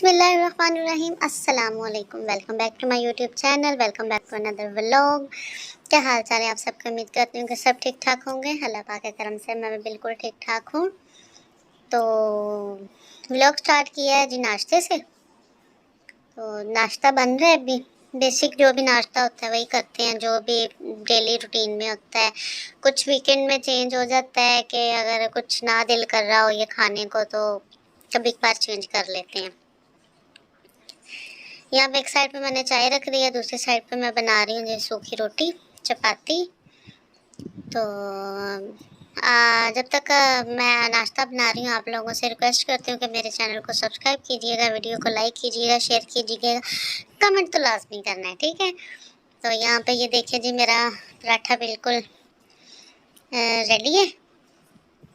बिस्मिल्लाहिर्रहमानिर्रहीम अस्सलामुअलैकुम। Welcome back to my YouTube channel. Welcome back to another vlog. क्या हाल चाल है आप सबका? उम्मीद करती हूँ कि सब ठीक ठाक होंगे। अल्लाह पाक के करम से मैं भी बिल्कुल ठीक ठाक हूँ। तो व्लॉग स्टार्ट किया है जी नाश्ते से। तो नाश्ता बन रहा है अभी। बेसिक जो भी नाश्ता होता है वही करते हैं, जो भी डेली रूटीन में होता है। कुछ वीकेंड में चेंज हो जाता है कि अगर कुछ ना दिल कर रहा हो ये खाने को तो कभी कभार चेंज कर लेते हैं। यहाँ पे एक साइड पे मैंने चाय रख दी है, दूसरी साइड पे मैं बना रही हूँ जैसे सूखी रोटी चपाती। तो जब तक मैं नाश्ता बना रही हूँ आप लोगों से रिक्वेस्ट करती हूँ कि मेरे चैनल को सब्सक्राइब कीजिएगा, वीडियो को लाइक कीजिएगा, शेयर कीजिएगा, कमेंट तो लाजमी करना है, ठीक है। तो यहाँ पे ये देखिए जी मेरा पराठा बिल्कुल रेडी है।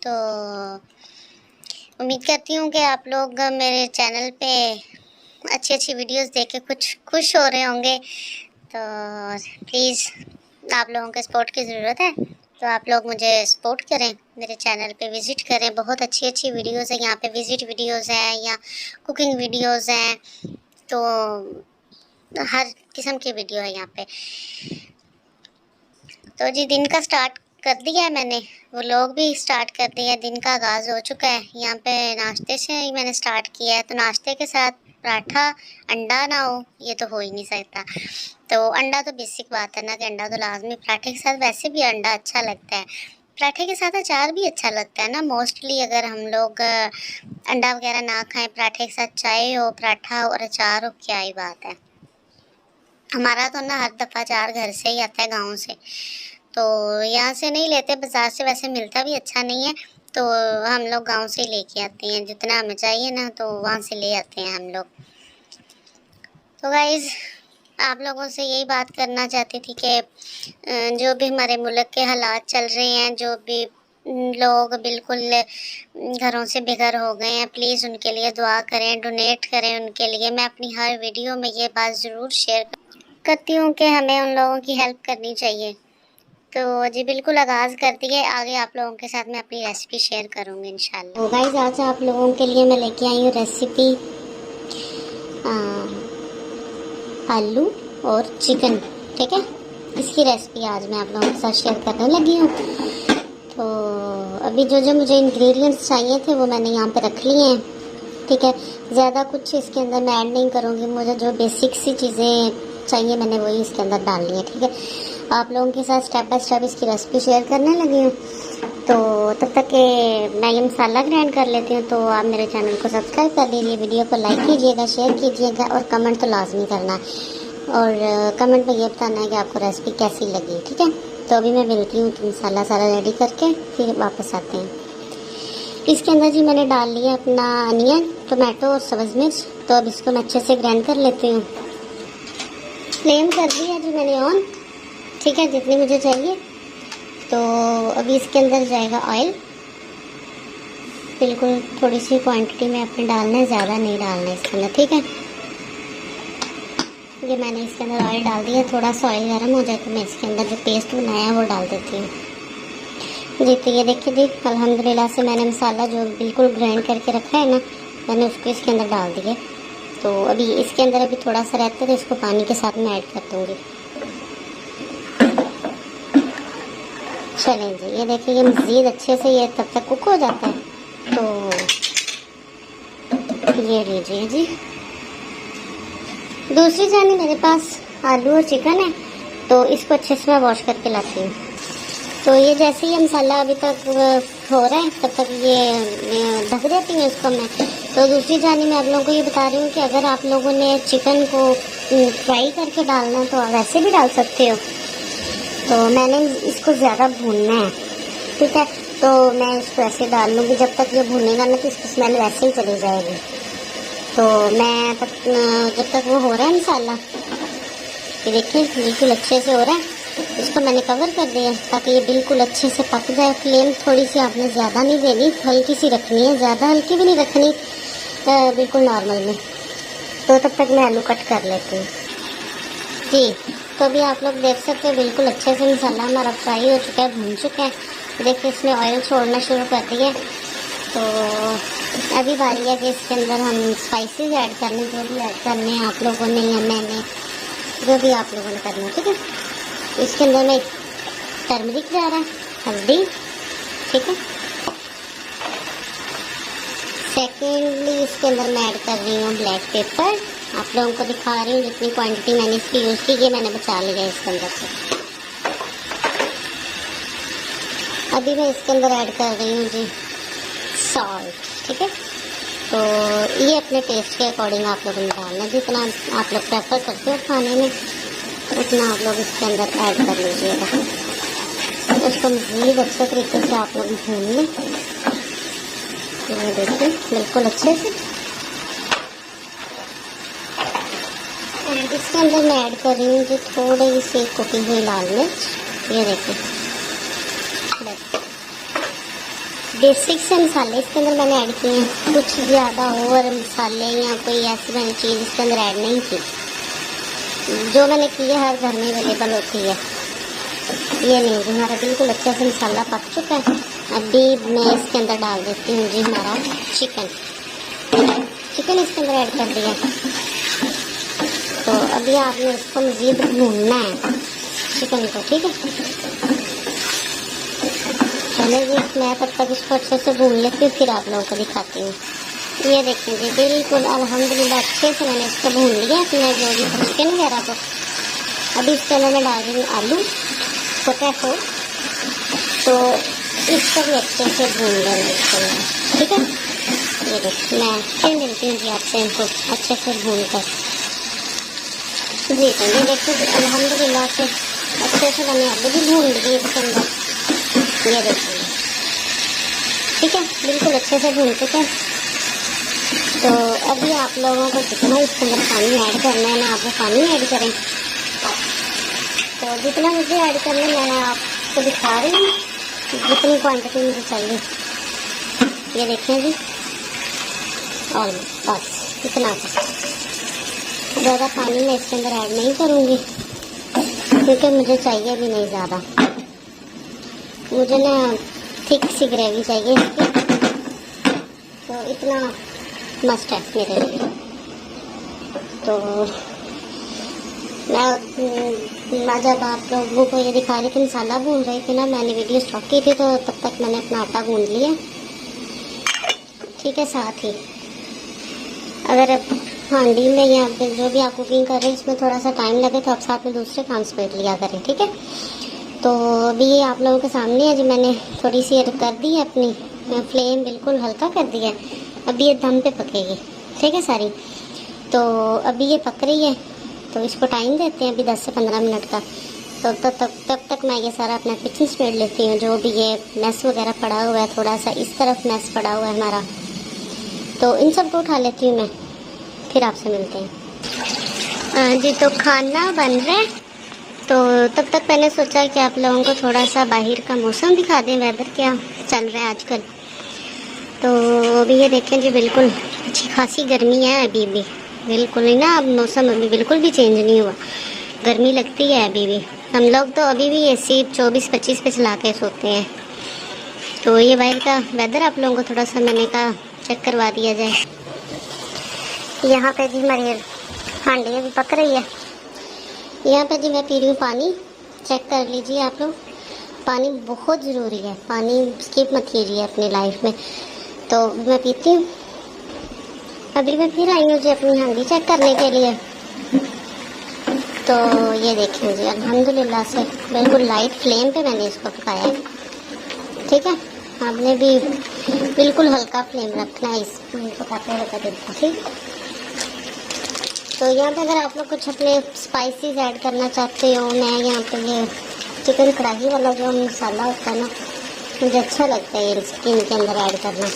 तो उम्मीद करती हूँ कि आप लोग मेरे चैनल पे अच्छी अच्छी वीडियोस देख के कुछ खुश हो रहे होंगे। तो प्लीज़ आप लोगों के सपोर्ट की ज़रूरत है, तो आप लोग मुझे सपोर्ट करें, मेरे चैनल पे विज़िट करें। बहुत अच्छी अच्छी वीडियोस है यहाँ पे, विज़िट वीडियोस हैं या कुकिंग वीडियोस हैं, तो हर किस्म की वीडियो है यहाँ पे। तो जी दिन का स्टार्ट कर दिया है मैंने, वो लोग भी स्टार्ट कर दिया, दिन का आगाज़ हो चुका है। यहाँ पे नाश्ते से ही मैंने स्टार्ट किया है। तो नाश्ते के साथ पराठा अंडा ना हो ये तो हो ही नहीं सकता। तो अंडा तो बेसिक बात है ना कि अंडा तो लाजमी। पराठे के साथ वैसे भी अंडा अच्छा लगता है, पराठे के साथ अचार भी अच्छा लगता है ना। मोस्टली अगर हम लोग अंडा वगैरह ना खाएं, पराठे के साथ चाय हो, पराठा और अचार हो, क्या ही बात है। हमारा तो ना हर दफ़ा अचार घर से ही आता है, गाँव से। तो यहाँ से नहीं लेते, बाज़ार से वैसे मिलता भी अच्छा नहीं है। तो हम लोग गांव से लेके आते हैं, जितना हमें चाहिए ना तो वहाँ से ले आते हैं हम लोग। तो गाइज़ आप लोगों से यही बात करना चाहती थी कि जो भी हमारे मुल्क के हालात चल रहे हैं, जो भी लोग बिल्कुल घरों से बेघर हो गए हैं, प्लीज़ उनके लिए दुआ करें, डोनेट करें उनके लिए। मैं अपनी हर वीडियो में ये बात ज़रूर शेयर करती हूँ कि हमें उन लोगों की हेल्प करनी चाहिए। तो जी बिल्कुल आगाज़ करती है, आगे आप लोगों के साथ मैं अपनी रेसिपी शेयर करूँगी इंशाल्लाह। तो गाइस आज आप लोगों के लिए मैं लेके आई हूँ रेसिपी आलू और चिकन, ठीक है। इसकी रेसिपी आज मैं आप लोगों के साथ शेयर करने लगी हूँ। तो अभी जो जो मुझे इंग्रेडिएंट्स चाहिए थे वो मैंने यहाँ पे रख लिए हैं, ठीक है। ज़्यादा कुछ इसके अंदर मैं ऐड नहीं करूँगी, मुझे जो बेसिक सी चीज़ें चाहिए मैंने वही इसके अंदर डाल ली है, ठीक है। आप लोगों के साथ स्टेप बाय स्टेप इसकी रेसिपी शेयर करने लगी हूँ। तो तब तक के मैं ये मसाला ग्राइंड कर लेती हूँ। तो आप मेरे चैनल को सब्सक्राइब कर लीजिए, वीडियो को लाइक कीजिएगा, शेयर कीजिएगा और कमेंट तो लाजमी करना है। और कमेंट में ये बताना है कि आपको रेसिपी कैसी लगी, ठीक है। तो अभी मैं मिलती हूँ तो मसाला सारा रेडी करके फिर वापस आते हैं। इसके अंदर जी मैंने डाल लिया अपना अनियन, टोमेटो और सब्ज़ मिर्च। तो अब इसको मैं अच्छे से ग्राइंड कर लेती हूँ। फ्लेम कर दी है जी मैंने ऑन, ठीक है, जितनी मुझे चाहिए। तो अभी इसके अंदर जाएगा ऑयल, बिल्कुल थोड़ी सी क्वांटिटी में अपने डालना है, ज़्यादा नहीं डालना है इसके अंदर, ठीक है। ये मैंने इसके अंदर ऑयल डाल दिया। थोड़ा सा ऑयल गर्म हो जाए तो मैं इसके अंदर जो पेस्ट बनाया है वो डाल देती हूँ जी। तो ये देखिए जी अल्हम्दुलिल्लाह से मैंने मसाला जो बिल्कुल ग्राइंड करके रखा है ना, मैंने उसको इसके अंदर डाल दिया। तो अभी इसके अंदर अभी थोड़ा सा रहता है तो इसको पानी के साथ में ऐड कर दूँगी। चलें जी, ये देखिए ये मज़ीद अच्छे से ये तब तक कुक हो जाता है। तो ये लीजिए जी, दूसरी जानी मेरे पास आलू और चिकन है, तो इसको अच्छे से मैं वॉश करके लाती हूँ। तो ये जैसे ही मसाला अभी तक हो रहा है तब तक ये ढक देती हूँ इसको मैं। तो दूसरी जानी मैं आप लोगों को ये बता रही हूँ कि अगर आप लोगों ने चिकन को फ्राई करके डालना है तो आप वैसे भी डाल सकते हो। तो मैंने इसको ज़्यादा भूनना है, ठीक है। तो मैं इसको ऐसे डाल लूँगी, जब तक ये भूनेगा ना तो इसकी स्मेल वैसे ही चली जाएगी। तो मैं जब तक वो हो रहा है मसाला, ये देखिए बिल्कुल अच्छे से हो रहा है, इसको मैंने कवर कर दिया ताकि ये बिल्कुल अच्छे से पक जाए। फ्लेम थोड़ी सी आपने ज़्यादा नहीं देनी, हल्की सी रखनी है, ज़्यादा हल्की भी नहीं रखनी, बिल्कुल नॉर्मल में। तो तब तक मैं आलू कट कर लेती हूँ जी। तो अभी आप लोग देख सकते हैं बिल्कुल अच्छे से मसाला हमारा फ्राई हो चुका है, भून चुका है। देखिए इसने ऑयल छोड़ना शुरू कर दिया। तो अभी बारी है कि इसके अंदर हम स्पाइसेस ऐड करने, जो भी ऐड करने हैं आप लोगों ने या मैंने, जो भी आप लोगों ने करना है, ठीक है। इसके अंदर में टर्मरिक जा रहा है, हल्दी, ठीक है। सेकेंडली इसके अंदर मैं ऐड कर रही हूँ ब्लैक पेपर। आप लोगों को दिखा रही हूँ जितनी क्वांटिटी मैंने इसकी यूज़ की, ये मैंने बचा लिया इसके अंदर से। अभी मैं इसके अंदर ऐड कर रही हूँ जी सॉल्ट, ठीक है। तो ये अपने टेस्ट के अकॉर्डिंग आप लोगों ने डालना है, जितना आप लोग प्रेफर करते हो खाने में उतना आप लोग इसके अंदर ऐड कर लीजिएगा। तो इसको मज़ीद अच्छे तरीके से आप लोग भून लें। ये देखिए बिल्कुल अच्छे से। और इसके अंदर मैं ऐड कर रही हूँ जी थोड़ी सी कुटी हुई लाल मिर्च। ये देखिए बेसिक से मसाले इसके अंदर मैंने ऐड किए हैं, कुछ ज़्यादा और मसाले या कोई ऐसी मैंने चीज़ इसके अंदर ऐड नहीं की। जो मैंने की है हर घर में अवेलेबल होती है। ये नहीं जी, हमारा बिल्कुल अच्छे से मसाला पक चुका है। अभी मैं इसके अंदर डाल देती हूँ जी हमारा चिकन इसके अंदर ऐड कर दिया। तो अभी आपने इसको मज़ीद भूनना है चिकन को, ठीक है। चलो जी मैं तब तक इसको अच्छे से भून लेती हूँ, फिर आप लोगों को दिखाती हूँ। ये देखें जी बिल्कुल अल्हम्दुलिल्लाह अच्छे से मैंने इसको भून लिया अपने जो भी चिकन वगैरह को। अभी इसके अंदर मैं डाल रही हूँ आलू पोटैटो, तो इसको भी अच्छे से भून लेना इसके अंदर, ठीक है। ये देखिए मैं फिर मिलती हूँ जी आपसे इनको अच्छे से भून कर जी। तो ये देखिए अल्हम्दुलिल्लाह से अच्छे से मैंने आलू भी भून लिए इसके अंदर। ये देखिए ठीक है, बिल्कुल अच्छे से भून चुके हैं। तो अभी आप लोगों को जितना इसके अंदर पानी ऐड करना है ना, आप वो पानी ऐड करें। तो जितना मुझे ऐड करना है मैं आपको दिखा रही हूँ, जितनी क्वांटिटी मुझे चाहिए। ये देखें जी और बस इतना ज़्यादा पानी मैं इसके अंदर ऐड नहीं करूँगी, क्योंकि मुझे चाहिए भी नहीं ज़्यादा। मुझे ना थिक सी ग्रेवी चाहिए इसकी, तो इतना मस्ट है मेरे लिए। तो मैं जब आप लोगों को ये दिखा रही थी मसाला भून रही थी ना, मैंने वीडियो स्टॉप की थी, तो तब तक मैंने अपना आटा गूंद लिया, ठीक है। साथ ही अगर हांडी में या जो भी आप कुकिंग कर रहे हैं इसमें थोड़ा सा टाइम लगे तो आप साथ में दूसरे काम समेट लिया करें, ठीक है। तो अभी ये आप लोगों के सामने है जी, मैंने थोड़ी सी कर दी है अपनी फ्लेम बिल्कुल हल्का कर दिया है। अभी ये दम पे पकेगी, ठीक है सारी। तो अभी ये पक रही है, तो इसको टाइम देते हैं अभी 10 से 15 मिनट का। तो तब तक मैं ये सारा अपना किचन समेट लेती हूँ, जो भी ये मैस वगैरह पड़ा हुआ है, थोड़ा सा इस तरफ मैस पड़ा हुआ है हमारा, तो इन सब को उठा लेती हूँ मैं, फिर आपसे मिलते हैं जी। तो खाना बन रहा है, तो तब तक मैंने सोचा कि आप लोगों को थोड़ा सा बाहर का मौसम दिखा दें, वेदर क्या चल रहा है आजकल। तो अभी ये देखें जी बिल्कुल अच्छी खासी गर्मी है अभी भी, बिल्कुल ही ना, अब मौसम अभी बिल्कुल भी चेंज नहीं हुआ, गर्मी लगती है अभी भी। हम लोग तो अभी भी एसी 24-25 पे चला के सोते हैं। तो ये बाहर का वेदर आप लोगों को थोड़ा सा मैंने कहा चेक करवा दिया जाए। यहाँ पे जी हमारी हांडी अभी पक रही है। यहाँ पे जी मैं पी रही हूँ पानी, चेक कर लीजिए आप लोग। पानी बहुत ज़रूरी है, पानी स्किप मत कीजिए अपनी लाइफ में। तो मैं पीती हूँ। अभी मैं फिर आई हूँ जी अपनी हांडी चेक करने के लिए। तो ये देखिए जी अल्हम्दुलिल्लाह से बिल्कुल लाइट फ्लेम पे मैंने इसको पकाया है, ठीक है। आपने भी बिल्कुल हल्का फ्लेम रखना है इसको पकाते हुए देखो, ठीक। तो यहाँ पे अगर आप लोग कुछ अपने स्पाइसेस ऐड करना चाहते हो, मैं यहाँ पे ये चिकन कढ़ाई वाला जो मसाला होता है ना, मुझे अच्छा लगता है इसके इनके अंदर ऐड करना,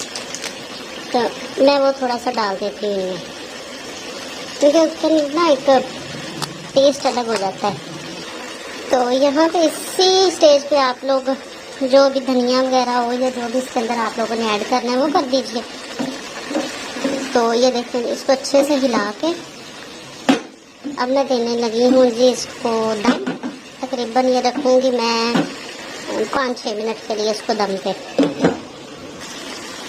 तो मैं वो थोड़ा सा डाल देती हूँ इनमें, क्योंकि उसके ना एक टेस्ट अलग हो जाता है। तो यहाँ पे इसी स्टेज पे आप लोग जो भी धनिया वगैरह हो या जो भी इसके अंदर आप लोगों ने ऐड करना है वो कर दीजिए। तो ये देखिए इसको अच्छे से हिला के अब मैं देने लगी हूँ जी इसको दम। तकरीबन ये रखूँगी मैं 5-6 मिनट के लिए इसको दम पे।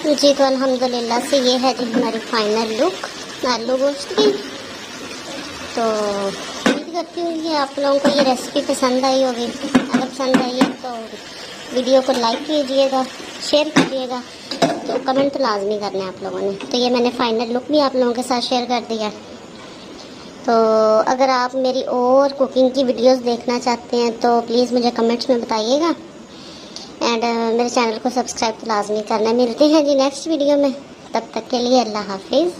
जी तो अल्हम्दुलिल्लाह से ये है जी हमारी फाइनल लुक आलू गोश्त की। तो उम्मीद करती हूँ कि आप लोगों को ये रेसिपी पसंद आई होगी। अगर पसंद आई है तो वीडियो को लाइक कीजिएगा, शेयर कीजिएगा, तो कमेंट तो लाजमी करना है आप लोगों ने। तो ये मैंने फाइनल लुक भी आप लोगों के साथ शेयर कर दिया। तो अगर आप मेरी और कुकिंग की वीडियोस देखना चाहते हैं तो प्लीज़ मुझे कमेंट्स में बताइएगा। एंड मेरे चैनल को सब्सक्राइब तो लाजमी करना। मिलते हैं जी नेक्स्ट वीडियो में, तब तक के लिए अल्लाह हाफिज़।